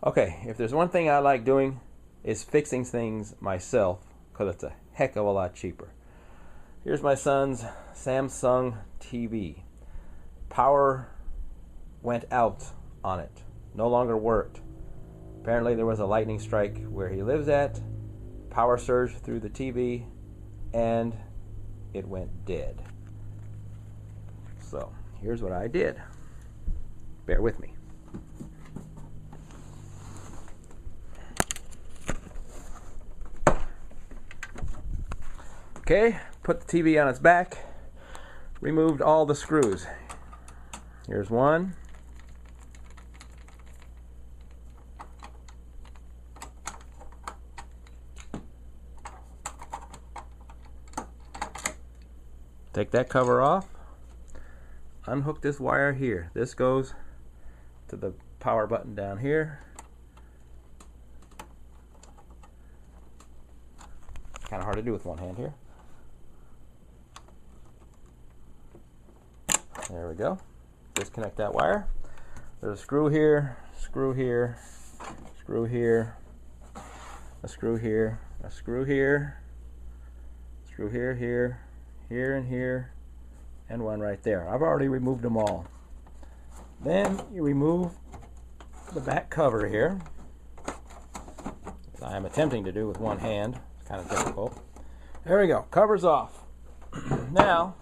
Okay, if there's one thing I like doing is fixing things myself, because it's a heck of a lot cheaper. Here's my son's Samsung TV. Power went out on it. No longer worked. Apparently there was a lightning strike where he lives at. Power surged through the TV and it went dead. So here's what I did. Bear with me. Okay, put the TV on its back, removed all the screws. Here's one. Take that cover off. Unhook this wire here. This goes to the power button down here. Kind of hard to do with one hand here. There we go. Disconnect that wire. There's a screw here, screw here, screw here, a screw here, a screw here, screw here, here, here, and here, and one right there. I've already removed them all. Then you remove the back cover here. I am attempting to do with one hand. It's kind of difficult. There we go. Cover's off. Now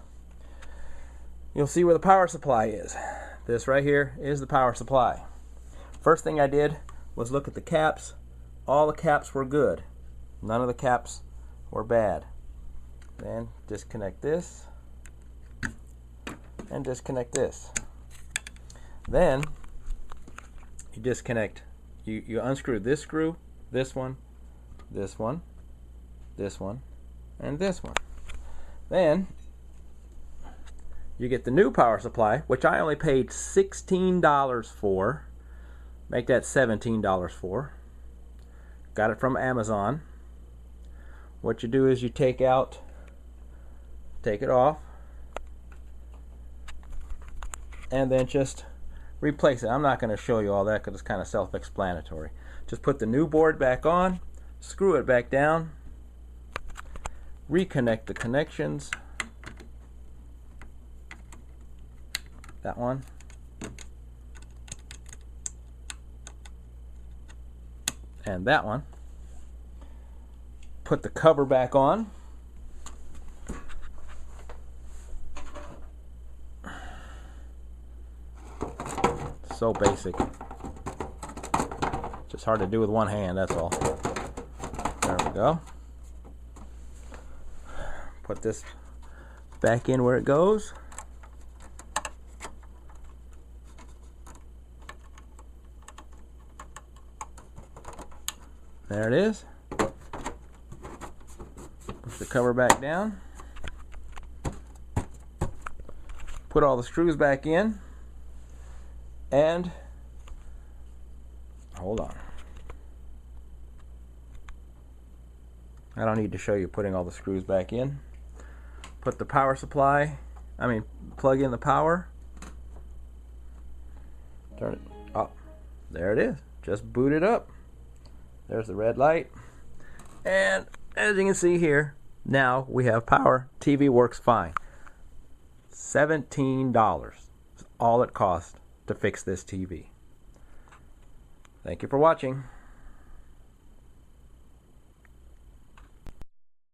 you'll see where the power supply is. This right here is the power supply. First thing I did was look at the caps. All the caps were good. None of the caps were bad. Then disconnect this and disconnect this. Then you disconnect, you unscrew this screw, this one, this one, this one, and this one. Then you get the new power supply, which I only paid $16 for. Make that $17 for. Got it from Amazon. What you do is you take it off, and then just replace it. I'm not going to show you all that because it's kind of self-explanatory. Just put the new board back on, screw it back down, reconnect the connections. That one. And that one. Put the cover back on. So basic. Just hard to do with one hand, that's all. There we go. Put this back in where it goes. There it is. Push the cover back down. Put all the screws back in. And hold on. I don't need to show you putting all the screws back in. Put the power supply, plug in the power. Turn it up. There it is. Just boot it up. There's the red light. And as you can see here, now we have power. TV works fine. $17 is all it cost to fix this TV. Thank you for watching.